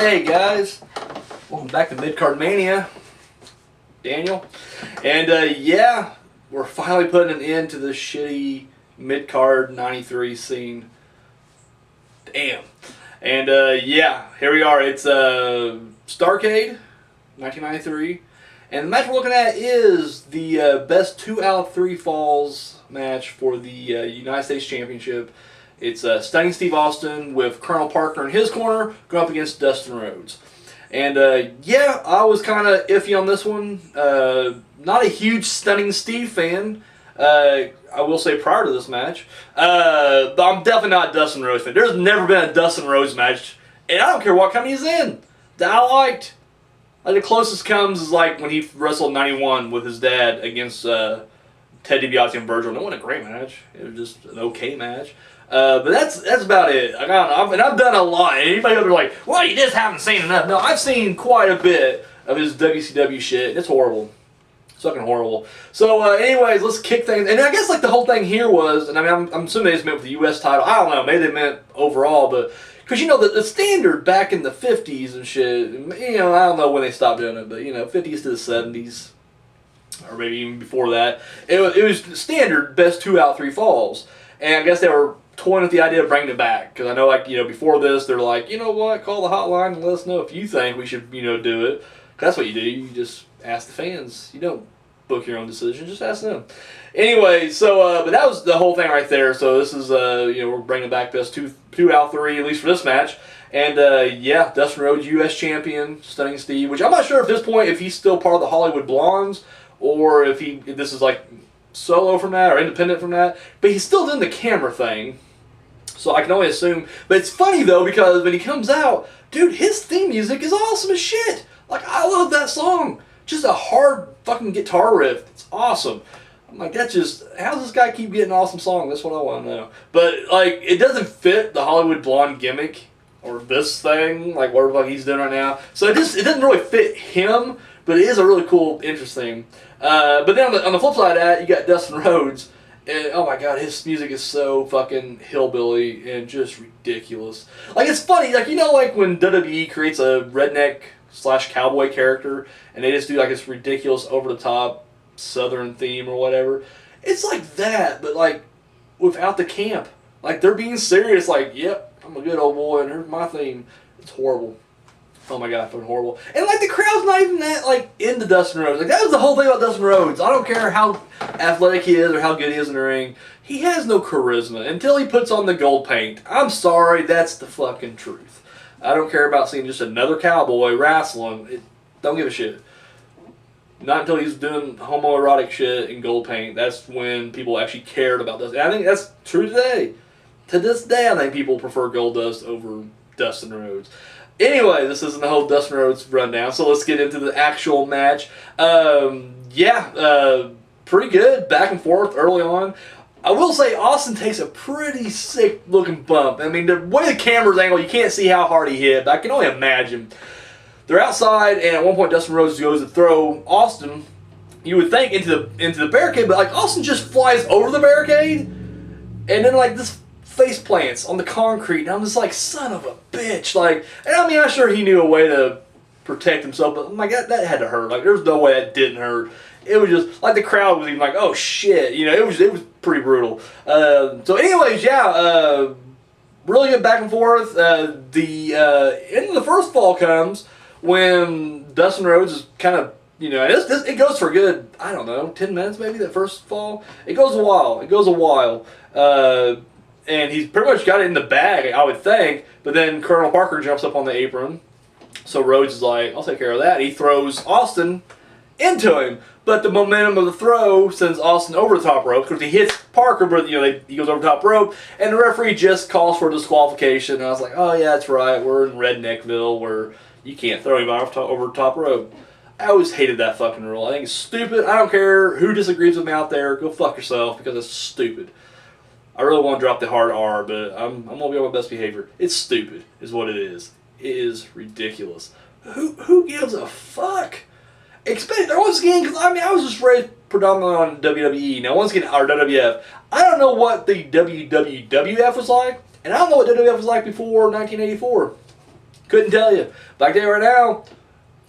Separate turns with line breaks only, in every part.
Hey guys, welcome back to Midcard Mania. Daniel. And yeah, we're finally putting an end to this shitty Midcard 93 scene. Damn. And yeah, here we are. It's Starrcade 1993. And the match we're looking at is the best 2 out of 3 falls match for the United States Championship. It's Stunning Steve Austin with Colonel Parker in his corner going up against Dustin Rhodes. And yeah, I was kind of iffy on this one. Not a huge Stunning Steve fan, I will say, prior to this match. But I'm definitely not a Dustin Rhodes fan. There's never been a Dustin Rhodes match, and I don't care what company he's in, that I liked. Like, the closest comes is like when he wrestled 91 with his dad against Ted DiBiase and Virgil. And it wasn't a great match. It was just an okay match. But that's about it. And I've done a lot. And anybody out there like, well, you just haven't seen enough. No, I've seen quite a bit of his WCW shit. It's horrible. It's fucking horrible. So anyways, let's kick things. And I guess like the whole thing here was, and I mean, I'm assuming they just meant with the U.S. title. I don't know. Maybe they meant overall, but because, you know, the standard back in the 50s and shit, you know, I don't know when they stopped doing it, but, you know, 50s to the 70s, or maybe even before that, it was standard best 2 out of 3 falls. And I guess they were toying with the idea of bringing it back. Because I know, like, you know, before this, they're like, you know what, call the hotline and let us know if you think we should, you know, do it. Because that's what you do. You just ask the fans. You don't book your own decision. Just ask them. Anyway, so, but that was the whole thing right there. So this is, you know, we're bringing back best 2 out of 3, at least for this match. And, yeah, Dustin Rhodes, U.S. champion, Stunning Steve, which I'm not sure at this point if he's still part of the Hollywood Blondes or if this is, like, solo from that or independent from that. But he's still doing the camera thing. So I can only assume. But it's funny, though, because when he comes out, dude, his theme music is awesome as shit. Like, I love that song. Just a hard fucking guitar riff. It's awesome. I'm like, that's just, how does this guy keep getting awesome songs? That's what I want to know. But, like, it doesn't fit the Hollywood Blonde gimmick or this thing, like whatever the fuck he's doing right now. So it doesn't really fit him, but it is a really cool, interesting. But then on the flip side of that, you got Dustin Rhodes. And, oh my god, his music is so fucking hillbilly and just ridiculous. Like, it's funny, like, you know, like when WWE creates a redneck / cowboy character and they just do like this ridiculous over the top southern theme or whatever. It's like that, but like without the camp. Like, they're being serious, like, yep, I'm a good old boy and here's my theme. It's horrible. Oh my god, fucking horrible. And like, the crowd's not even that like into Dustin Rhodes. Like, that was the whole thing about Dustin Rhodes. I don't care how athletic he is or how good he is in the ring. He has no charisma until he puts on the gold paint. I'm sorry, that's the fucking truth. I don't care about seeing just another cowboy wrestling. Don't give a shit. Not until he's doing homoerotic shit in gold paint. That's when people actually cared about Dustin. And I think that's true today. To this day, I think people prefer Goldust over Dustin Rhodes. Anyway, this isn't the whole Dustin Rhodes rundown, so let's get into the actual match. Yeah, pretty good, back and forth early on. I will say Austin takes a pretty sick looking bump. I mean, the way the camera's angled, you can't see how hard he hit, but I can only imagine. They're outside, and at one point Dustin Rhodes goes to throw Austin, you would think, into the barricade, but like Austin just flies over the barricade, and then like this face plants on the concrete, and I'm just like, son of a bitch. Like, and I mean, I'm sure he knew a way to protect himself, but my god, that had to hurt. Like, there's no way that didn't hurt. It was just like the crowd was even like, oh shit, you know, it was pretty brutal. So anyways, yeah, really good back and forth. The end of the first fall comes when Dustin Rhodes is kind of, you know, it goes for a good, I don't know, 10 minutes maybe, that first fall. It goes a while. And he's pretty much got it in the bag, I would think. But then Colonel Parker jumps up on the apron. So Rhodes is like, I'll take care of that. He throws Austin into him. But the momentum of the throw sends Austin over the top rope because he hits Parker, but, you know, he goes over the top rope. And the referee just calls for disqualification. And I was like, oh yeah, that's right. We're in Redneckville where you can't throw him over the top rope. I always hated that fucking rule. I think it's stupid. I don't care who disagrees with me out there. Go fuck yourself because it's stupid. I really want to drop the hard R, but I'm going to be on my best behavior. It's stupid is what it is. It is ridiculous. Who gives a fuck? Once again, because I mean, I was just raised predominantly on WWE. Now, once again, or WWF. I don't know what the WWF was like, and I don't know what WWF was like before 1984. Couldn't tell you. But I can tell you right now,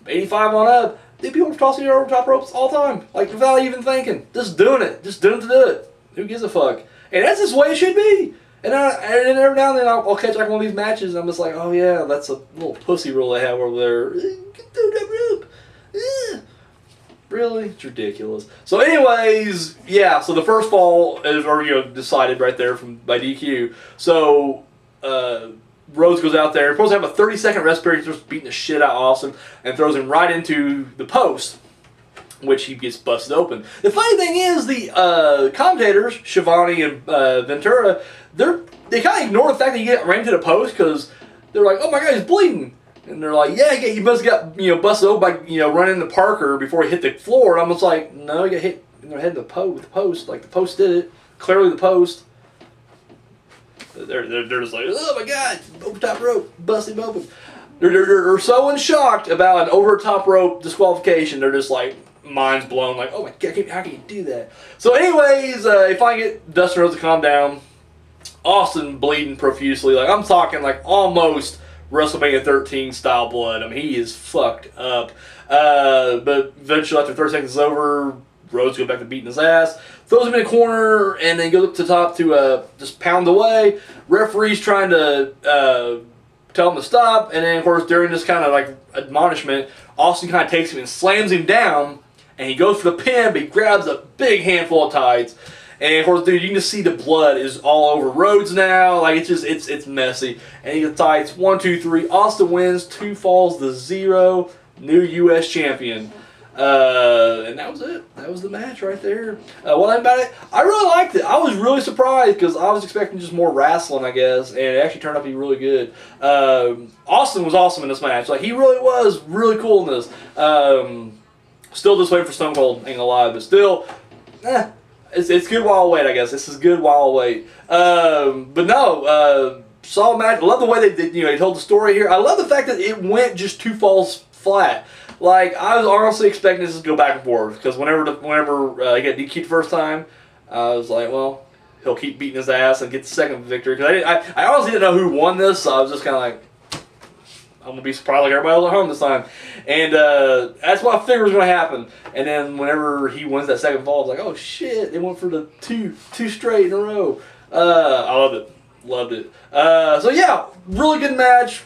85 on up, the people are tossing you over top ropes all the time. Like, without even thinking. Just doing it. Just doing it to do it. Who gives a fuck? And that's just the way it should be. And every now and then I'll catch like one of these matches and I'm just like, oh yeah, that's a little pussy rule they have over there. Get through that rope. Really? It's ridiculous. So anyways, yeah, so the first fall is already decided right there by DQ. So Rhodes goes out there, supposed to have a 30-second rest period, starts beating the shit out of Austin, and throws him right into the post, which he gets busted open. The funny thing is, the commentators, Shivani and Ventura, they kind of ignore the fact that he get ran to the post because they're like, oh my god, he's bleeding. And they're like, yeah, he must have got busted open by running into Parker before he hit the floor. And I'm just like, no, he got hit in the head with the post. Like, the post did it. Clearly the post. They're just like, oh my god, over top rope, busted him open. They're so shocked about an over top rope disqualification. They're just like, mind's blown. Like, oh my god, how can you do that? So anyways, if I get Dustin Rhodes to calm down, Austin bleeding profusely. Like, I'm talking like almost WrestleMania 13 style blood. I mean, he is fucked up. But eventually, after 30 seconds is over, Rhodes goes back to beating his ass, throws him in a corner, and then goes up to the top to just pound away. Referee's trying to tell him to stop, and then, of course, during this kind of like admonishment, Austin kind of takes him and slams him down, and he goes for the pin, but he grabs a big handful of tights. And of course, dude, you can just see the blood is all over Rhodes now. Like, it's messy. And he gets tights. 1, 2, 3. Austin wins. 2 falls to 0. New U.S. champion. And that was it. That was the match right there. One thing about it, I really liked it. I was really surprised because I was expecting just more wrestling, I guess, and it actually turned out to be really good. Austin was awesome in this match. Like, he really was really cool in this. Still just waiting for Stone Cold, ain't gonna lie, but still, it's good while I wait, I guess. This is good while I wait. But no, solid match. I love the way they told the story here. I love the fact that it went just 2 falls flat. Like, I was honestly expecting this to go back and forth because whenever he got DQ'd the first time, I was like, well, he'll keep beating his ass and get the second victory. Because I honestly didn't know who won this, so I was just kind of like, I'm going to be surprised like everybody else at home this time. And that's what I figured was going to happen. And then whenever he wins that second fall, I was like, oh shit, they went for the two straight in a row. I loved it. Loved it. So yeah, really good match.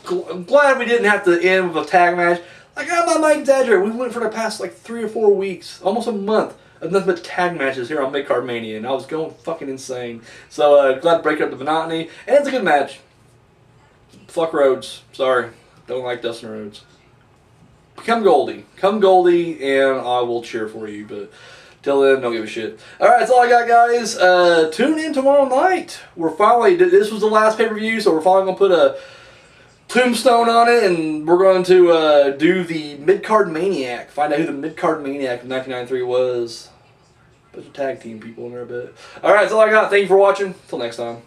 I'm glad we didn't have to end with a tag match. Like, I'm not exaggerating. We went for the past like 3 or 4 weeks, almost a month, of nothing but tag matches here on Mid-Card Mania, and I was going fucking insane. So glad to break up the monotony, and it's a good match. Fuck Rhodes. Sorry. Don't like Dustin Rhodes. Come Goldie. Come Goldie, and I will cheer for you, but till then, don't give a shit. Alright, that's all I got, guys. Tune in tomorrow night. This was the last pay-per-view, so we're finally going to put a tombstone on it, and we're going to do the Mid-Card Maniac. Find out who the Mid-Card Maniac of 1993 was. Bunch of tag team people in there a bit. Alright, that's all I got. Thank you for watching. Till next time.